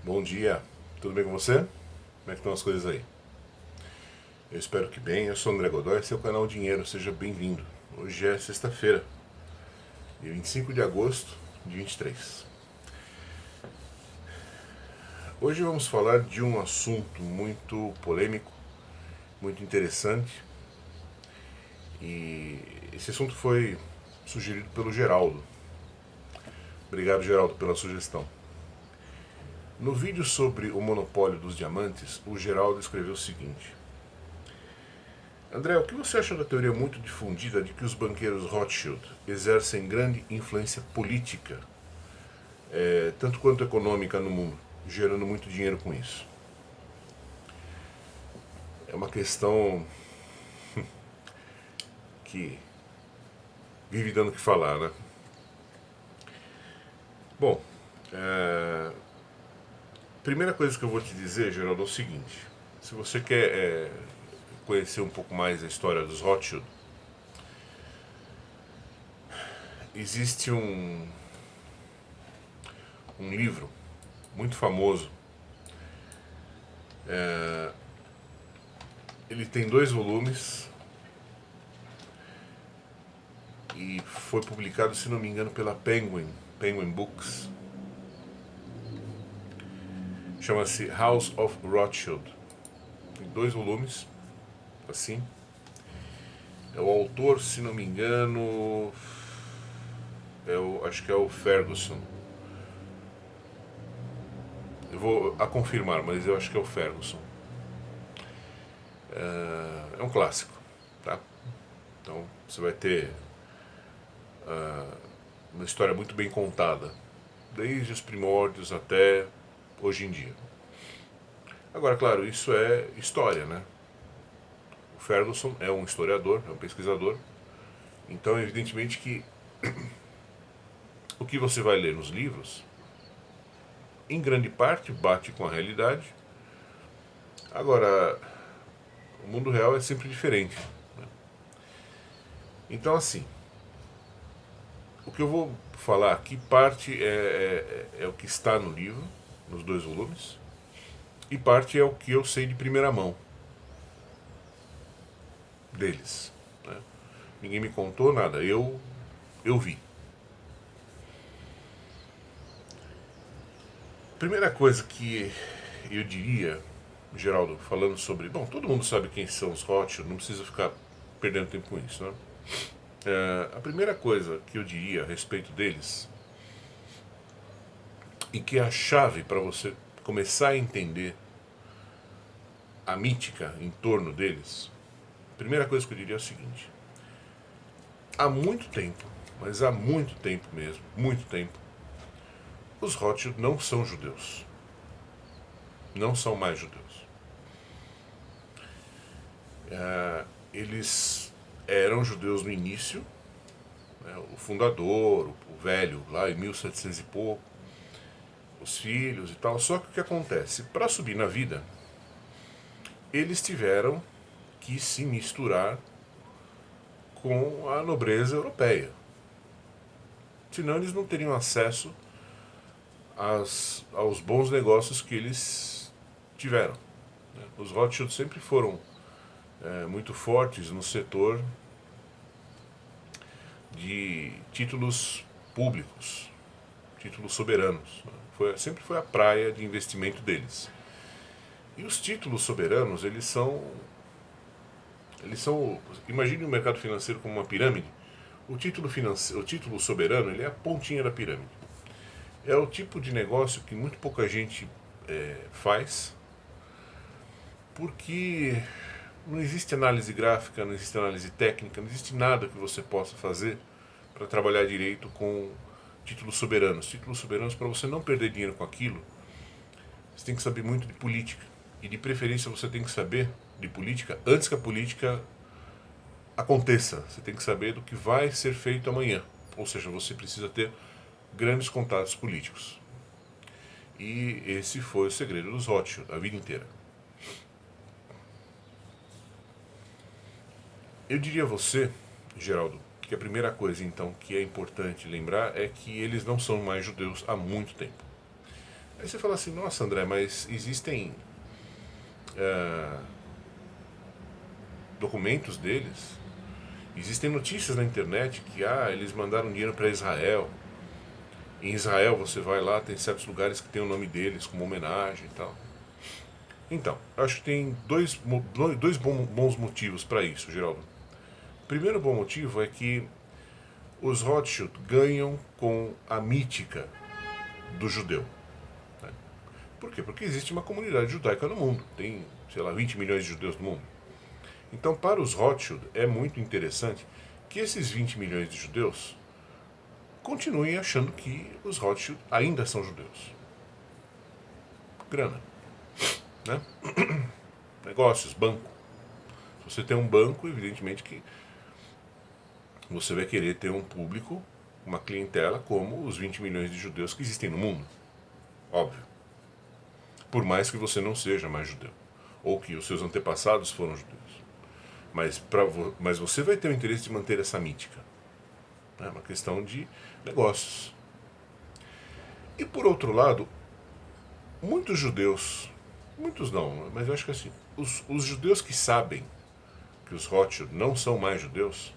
Bom dia, tudo bem com você? Como é que estão as coisas aí? Eu espero que bem, eu sou o André Godoy, esse é o canal Dinheiro, seja bem-vindo. Hoje é sexta-feira, dia 25 de agosto de 23. Hoje vamos falar de um assunto muito polêmico, muito interessante, e esse assunto foi sugerido pelo Geraldo. Obrigado, Geraldo, pela sugestão. No vídeo sobre o monopólio dos diamantes, o Geraldo escreveu o seguinte: André, o que você acha da teoria muito difundida de que os banqueiros Rothschild exercem grande influência política, tanto quanto econômica no mundo, gerando muito dinheiro com isso? É uma questão que vive dando o que falar, né? Bom, primeira coisa que eu vou te dizer, Geraldo, é o seguinte: se você quer conhecer um pouco mais a história dos Rothschild, existe um livro muito famoso. Ele tem 2 volumes e foi publicado, se não me engano, pela Penguin Books. Chama-se House of Rothschild. Tem 2 volumes, assim. O autor, se não me engano, acho que é o Ferguson. Eu vou a confirmar, mas eu acho que é o Ferguson. É um clássico, tá? Então você vai ter uma história muito bem contada, desde os primórdios até hoje em dia. Agora, claro, isso é história, né? O Ferguson é um historiador, é um pesquisador, então evidentemente que o que você vai ler nos livros, em grande parte, bate com a realidade. Agora, o mundo real é sempre diferente, né? Então, assim, o que eu vou falar aqui, parte é o que está no livro, nos 2 volumes, e parte é o que eu sei de primeira mão deles, né? Ninguém me contou nada, eu vi. Primeira coisa que eu diria, Geraldo, falando sobre... Bom, todo mundo sabe quem são os Rothschild, não precisa ficar perdendo tempo com isso, né? A primeira coisa que eu diria a respeito deles, e que é a chave para você começar a entender a mítica em torno deles, a primeira coisa que eu diria é o seguinte: há muito tempo, mas há muito tempo mesmo, muito tempo, os Rothschild não são judeus. Não são mais judeus. Eles eram judeus no início, né, o fundador, o velho, lá em 1700 e pouco, os filhos e tal. Só que o que acontece? Para subir na vida, eles tiveram que se misturar com a nobreza europeia. Senão eles não teriam acesso aos bons negócios que eles tiveram. Os Rothschild sempre foram muito fortes no setor de títulos públicos, títulos soberanos. Sempre foi a praia de investimento deles. E os títulos soberanos, imagine o mercado financeiro como uma pirâmide. O título soberano, ele é a pontinha da pirâmide. É o tipo de negócio que muito pouca gente faz, porque não existe análise gráfica, não existe análise técnica, não existe nada que você possa fazer para trabalhar direito com títulos soberanos. Títulos soberanos, para você não perder dinheiro com aquilo, você tem que saber muito de política. E de preferência você tem que saber de política antes que a política aconteça. Você tem que saber do que vai ser feito amanhã. Ou seja, você precisa ter grandes contatos políticos. E esse foi o segredo dos Rothschild a vida inteira. Eu diria a você, Geraldo, que a primeira coisa então que é importante lembrar é que eles não são mais judeus há muito tempo. Aí você fala assim, nossa André, mas existem documentos deles, existem notícias na internet que eles mandaram dinheiro para Israel. Em Israel você vai lá, tem certos lugares que tem o nome deles como homenagem e tal. Então, acho que tem dois bons motivos para isso, Geraldo. O primeiro bom motivo é que os Rothschild ganham com a mítica do judeu. Né? Por quê? Porque existe uma comunidade judaica no mundo. Tem, sei lá, 20 milhões de judeus no mundo. Então, para os Rothschild, é muito interessante que esses 20 milhões de judeus continuem achando que os Rothschild ainda são judeus. Grana. Né? Negócios, banco. Se você tem um banco, evidentemente que você vai querer ter um público, uma clientela como os 20 milhões de judeus que existem no mundo. Óbvio. Por mais que você não seja mais judeu. Ou que os seus antepassados foram judeus. Mas você vai ter o interesse de manter essa mítica. É uma questão de negócios. E por outro lado, muitos judeus, muitos não, mas eu acho que assim, os judeus que sabem que os Rothschild não são mais judeus,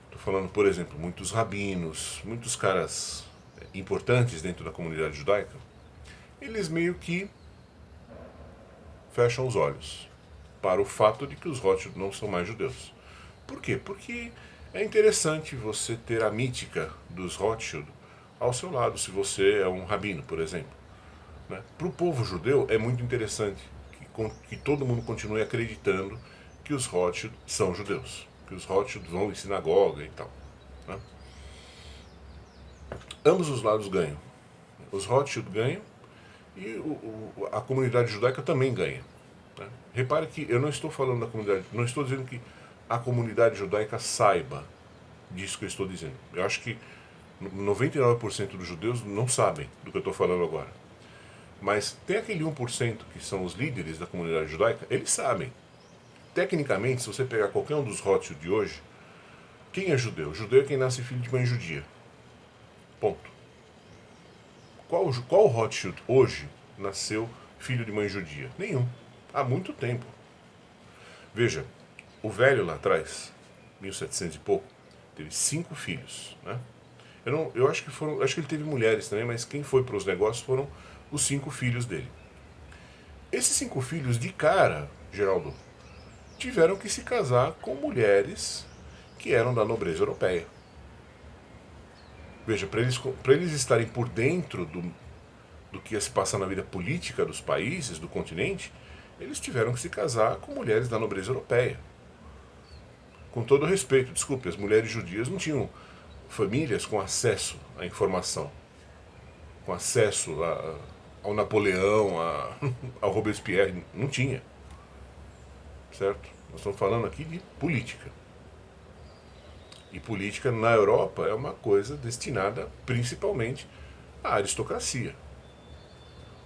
estou falando, por exemplo, muitos rabinos, muitos caras importantes dentro da comunidade judaica, eles meio que fecham os olhos para o fato de que os Rothschild não são mais judeus. Por quê? Porque é interessante você ter a mítica dos Rothschild ao seu lado, se você é um rabino, por exemplo. Né? Para o povo judeu é muito interessante que todo mundo continue acreditando que os Rothschild são judeus, que os Rothschild vão em sinagoga e tal. Né? Ambos os lados ganham. Os Rothschild ganham e a comunidade judaica também ganha. Né? Repare que eu não estou falando da comunidade, não estou dizendo que a comunidade judaica saiba disso que eu estou dizendo. Eu acho que 99% dos judeus não sabem do que eu estou falando agora. Mas tem aquele 1% que são os líderes da comunidade judaica, eles sabem. Tecnicamente, se você pegar qualquer um dos Rothschild de hoje, quem é judeu? Judeu é quem nasce filho de mãe judia. Ponto. Qual Rothschild hoje nasceu filho de mãe judia? Nenhum. Há muito tempo. Veja, o velho lá atrás, 1700 e pouco, teve 5 filhos. Né? Eu acho que ele teve mulheres também, mas quem foi para os negócios foram os 5 filhos dele. Esses 5 filhos, de cara, Geraldo, tiveram que se casar com mulheres que eram da nobreza europeia. Veja, para eles estarem por dentro do que ia se passar na vida política dos países, do continente, eles tiveram que se casar com mulheres da nobreza europeia. Com todo respeito, desculpe, as mulheres judias não tinham famílias com acesso à informação, com acesso ao Napoleão, ao Robespierre, não tinha. Certo? Nós estamos falando aqui de política. E política na Europa é uma coisa destinada principalmente à aristocracia.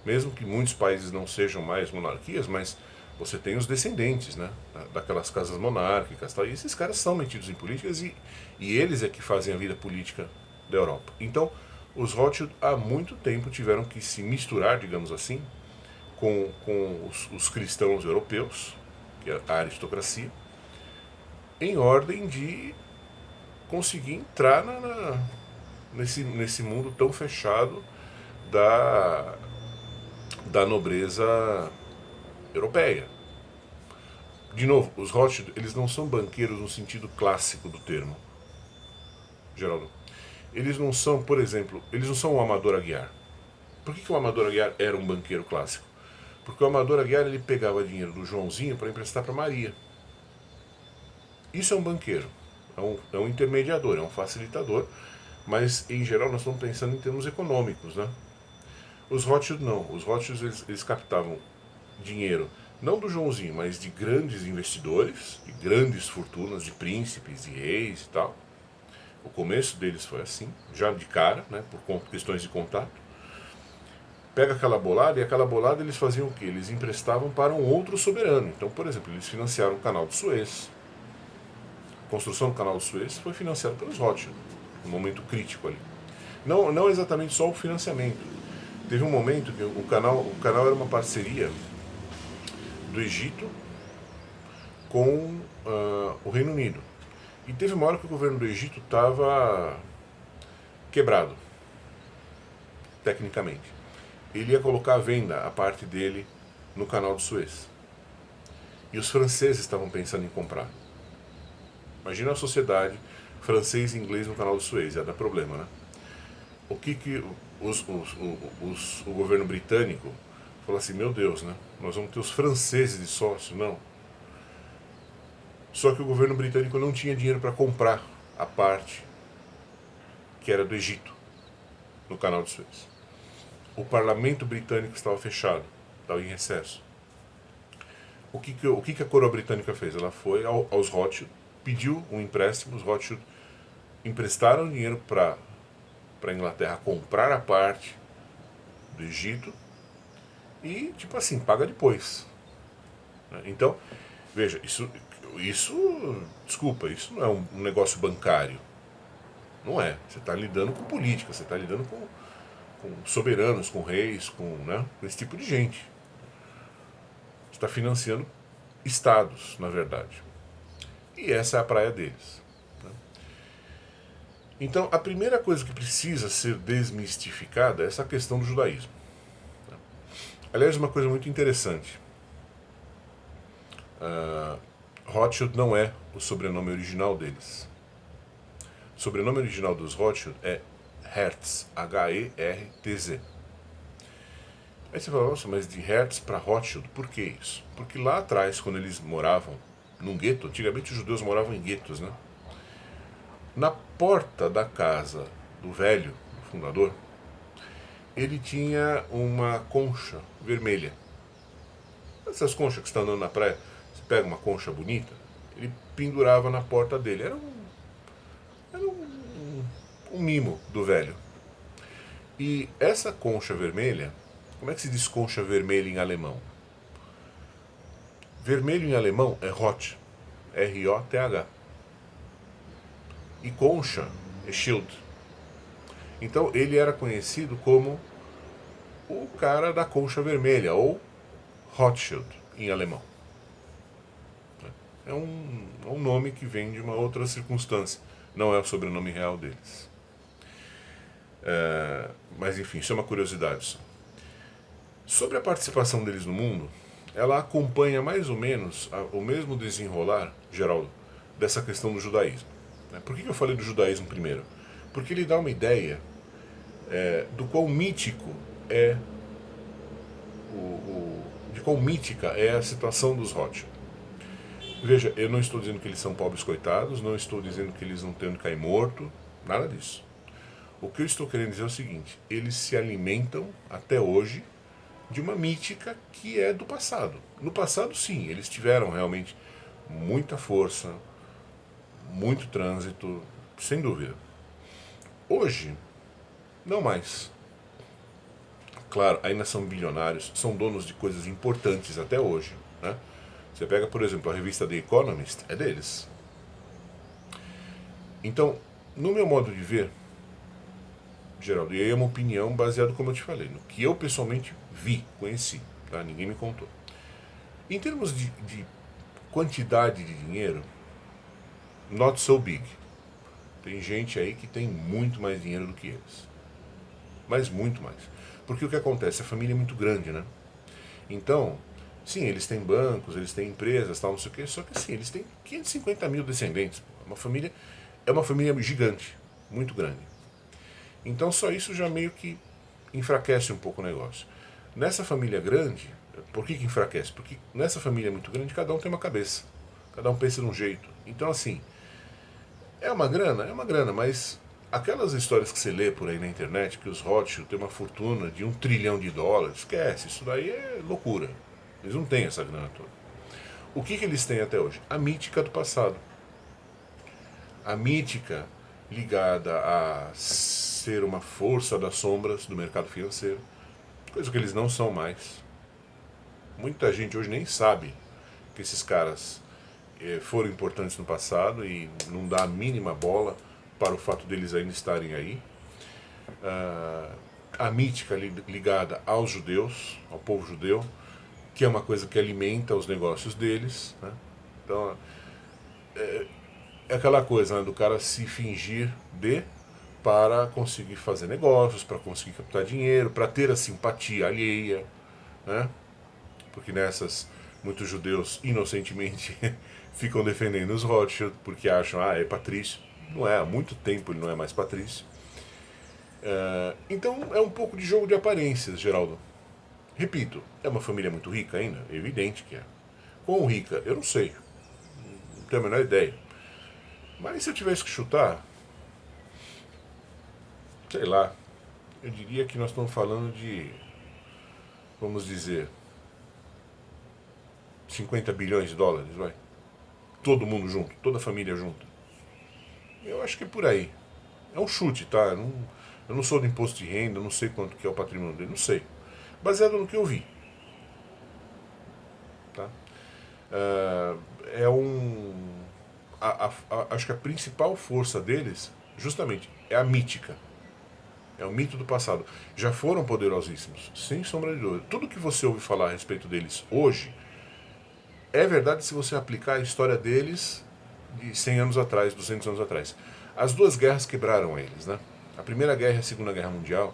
Mesmo que muitos países não sejam mais monarquias, mas você tem os descendentes, né, daquelas casas monárquicas, tal, e esses caras são metidos em políticas e eles é que fazem a vida política da Europa. Então, os Rothschild há muito tempo tiveram que se misturar, digamos assim, com os cristãos europeus, que é a aristocracia, em ordem de conseguir entrar nesse mundo tão fechado da nobreza europeia. De novo, os Rothschild, eles não são banqueiros no sentido clássico do termo, Geraldo. Eles não são, por exemplo, eles não são o Amador Aguiar. Por que o Amador Aguiar era um banqueiro clássico? Porque o Amador Aguiar, ele pegava dinheiro do Joãozinho para emprestar para Maria. Isso é um banqueiro, é um intermediador, é um facilitador, mas em geral nós estamos pensando em termos econômicos, né? Os Rothschild não, os Rothschild eles captavam dinheiro, não do Joãozinho, mas de grandes investidores, de grandes fortunas, de príncipes, de reis e tal. O começo deles foi assim, já de cara, né, por questões de contato. Pega aquela bolada, e aquela bolada eles faziam o quê? Eles emprestavam para um outro soberano. Então, por exemplo, eles financiaram o canal de Suez. A construção do canal de Suez foi financiada pelos Rothschild, num momento crítico ali. Não exatamente só o financiamento, Teve um momento que o canal era uma parceria do Egito com o Reino Unido. E teve uma hora que o governo do Egito estava quebrado, tecnicamente. Ele ia colocar à venda a parte dele no canal de Suez. E os franceses estavam pensando em comprar. Imagina a sociedade francês e inglês no canal de Suez, ia dar problema, né? O que o governo britânico falou assim, meu Deus, né? Nós vamos ter os franceses de sócio, não. Só que o governo britânico não tinha dinheiro para comprar a parte que era do Egito, no canal de Suez. O parlamento britânico estava fechado, estava em recesso. O que a coroa britânica fez? Ela foi aos Rothschild, pediu um empréstimo, os Rothschild emprestaram dinheiro para a Inglaterra comprar a parte do Egito e, tipo assim, paga depois. Então, veja, desculpa, isso não é um negócio bancário. Não é. Você está lidando com política, você está lidando com soberanos, com reis, com esse tipo de gente. Você está financiando estados, na verdade. E essa é a praia deles. Então, a primeira coisa que precisa ser desmistificada é essa questão do judaísmo. Aliás, uma coisa muito interessante. Rothschild não é o sobrenome original deles. O sobrenome original dos Rothschild é Hertz, H-E-R-T-Z. Aí você fala, nossa, mas de Hertz para Rothschild, por que isso? Porque lá atrás, quando eles moravam num gueto, antigamente os judeus moravam em guetos, né? Na porta da casa do velho, do fundador, ele tinha uma concha vermelha. Essas conchas que estão andando na praia, você pega uma concha bonita, ele pendurava na porta dele. Era um mimo do velho. E essa concha vermelha, como é que se diz concha vermelha em alemão? Vermelho em alemão é Roth, R-O-T-H. E concha é Schild. Então ele era conhecido como o cara da concha vermelha, ou Rothschild em alemão. É um nome que vem de uma outra circunstância, não é o sobrenome real deles. Mas enfim, isso é uma curiosidade só. Sobre a participação deles no mundo, ela acompanha mais ou menos o mesmo desenrolar, Geraldo, dessa questão do judaísmo. Por que eu falei do judaísmo primeiro? Porque ele dá uma ideia do quão mítico é de quão mítica é a situação dos Rothschild. Veja, eu não estou dizendo que eles são pobres coitados, não estou dizendo que eles não têm onde cair morto, nada disso. O que eu estou querendo dizer é o seguinte, eles se alimentam até hoje de uma mítica que é do passado. No passado, sim, eles tiveram realmente muita força, muito trânsito, sem dúvida. Hoje, não mais. Claro, ainda são bilionários, são donos de coisas importantes até hoje, né? Você pega, por exemplo, a revista The Economist, é deles. Então, no meu modo de ver, Geraldo, e aí é uma opinião baseada, como eu te falei, no que eu pessoalmente vi, conheci, tá? Ninguém me contou. Em termos de quantidade de dinheiro, not so big. Tem gente aí que tem muito mais dinheiro do que eles. Mas muito mais. Porque o que acontece? A família é muito grande, né? Então, sim, eles têm bancos, eles têm empresas, tal, não sei o quê, só que assim, eles têm 550 mil descendentes. É uma família gigante, muito grande. Então só isso já meio que enfraquece um pouco o negócio. Nessa família grande, por que enfraquece? Porque nessa família muito grande, cada um tem uma cabeça. Cada um pensa de um jeito. Então assim, é uma grana, mas aquelas histórias que você lê por aí na internet, que os Rothschild têm uma fortuna de $1 trilhão, esquece, isso daí é loucura. Eles não têm essa grana toda. O que eles têm até hoje? A mítica do passado. A mítica ligada a ser uma força das sombras do mercado financeiro, coisa que eles não são mais. Muita gente hoje nem sabe que esses caras foram importantes no passado e não dá a mínima bola para o fato deles ainda estarem aí. a mítica ligada aos judeus, ao povo judeu, que é uma coisa que alimenta os negócios deles, né? Então, é aquela coisa, né, do cara se fingir para conseguir fazer negócios, para conseguir captar dinheiro, para ter a simpatia alheia, né? Porque nessas, muitos judeus inocentemente ficam defendendo os Rothschild porque acham, é patrício. Não é, há muito tempo ele não é mais patrício. Então é um pouco de jogo de aparências, Geraldo. Repito, é uma família muito rica ainda? É evidente que é. Quão rica? Eu não sei. Não tenho a menor ideia. Mas se eu tivesse que chutar, sei lá, eu diria que nós estamos falando de, vamos dizer, 50 bilhões de dólares, vai. Todo mundo junto, toda a família junto. Eu acho que é por aí. É um chute, tá? Eu não sou do imposto de renda, eu não sei quanto que é o patrimônio dele, não sei. Baseado no que eu vi. Tá? Acho que a principal força deles, justamente, é a mítica. É o mito do passado. Já foram poderosíssimos, sem sombra de dúvida. Tudo que você ouve falar a respeito deles hoje é verdade se você aplicar a história deles de 100 anos atrás, 200 anos atrás. As duas guerras quebraram eles, né? A Primeira Guerra e a Segunda Guerra Mundial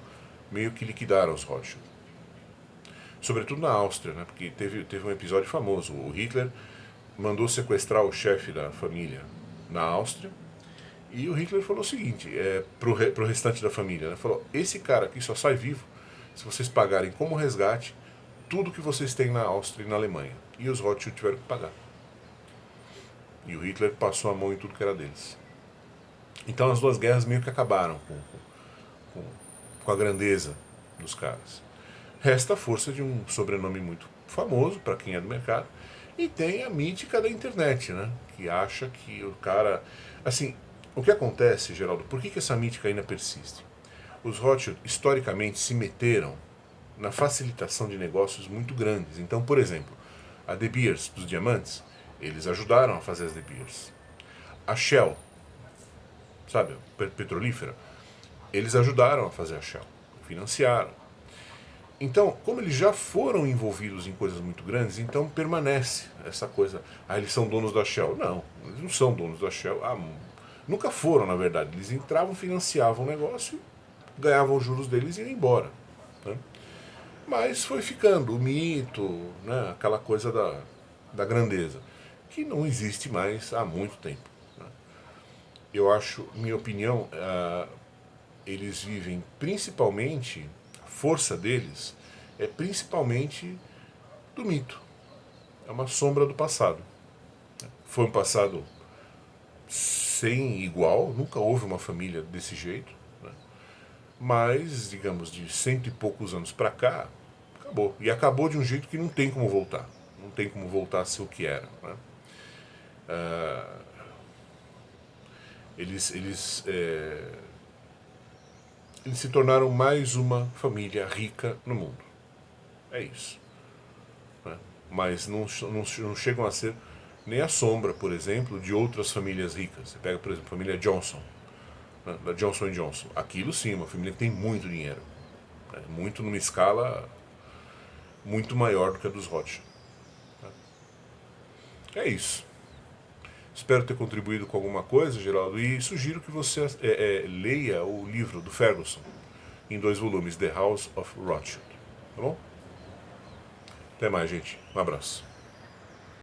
meio que liquidaram os Rothschild. Sobretudo na Áustria, né? Porque teve um episódio famoso. O Hitler mandou sequestrar o chefe da família na Áustria. E o Hitler falou o seguinte, pro restante da família, né? Falou, esse cara aqui só sai vivo se vocês pagarem como resgate tudo que vocês têm na Áustria e na Alemanha. E os Rothschild tiveram que pagar. E o Hitler passou a mão em tudo que era deles. Então as duas guerras meio que acabaram com a grandeza dos caras. Resta a força de um sobrenome muito famoso para quem é do mercado. E tem a mítica da internet, né? Que acha que o cara... Assim, o que acontece, Geraldo, por que essa mítica ainda persiste? Os Rothschild, historicamente, se meteram na facilitação de negócios muito grandes. Então, por exemplo, a De Beers, dos diamantes, eles ajudaram a fazer as De Beers. A Shell, sabe, petrolífera, eles ajudaram a fazer a Shell, financiaram. Então, como eles já foram envolvidos em coisas muito grandes, então permanece essa coisa, eles são donos da Shell. Não, eles não são donos da Shell, nunca foram, na verdade. Eles entravam, financiavam o negócio, ganhavam os juros deles e iam embora, né? Mas foi ficando o mito, né, aquela coisa da grandeza, que não existe mais há muito tempo, né? Eu acho, minha opinião, eles vivem principalmente, a força deles é principalmente do mito. É uma sombra do passado. Foi um passado sem igual, nunca houve uma família desse jeito, né? Mas, digamos, de 100 e poucos anos para cá, acabou. E acabou de um jeito que não tem como voltar. Não tem como voltar a ser o que era, né? Eles se tornaram mais uma família rica no mundo. É isso, né? Mas não chegam a ser nem a sombra, por exemplo, de outras famílias ricas. Você pega, por exemplo, a família Johnson, né, da Johnson Johnson. Aquilo sim, uma família que tem muito dinheiro, né, muito numa escala muito maior do que a dos Rothschild, né? É isso. Espero ter contribuído com alguma coisa, Geraldo, e sugiro que você leia o livro do Ferguson, em 2 volumes, The House of Rothschild. Tá bom? Até mais, gente. Um abraço.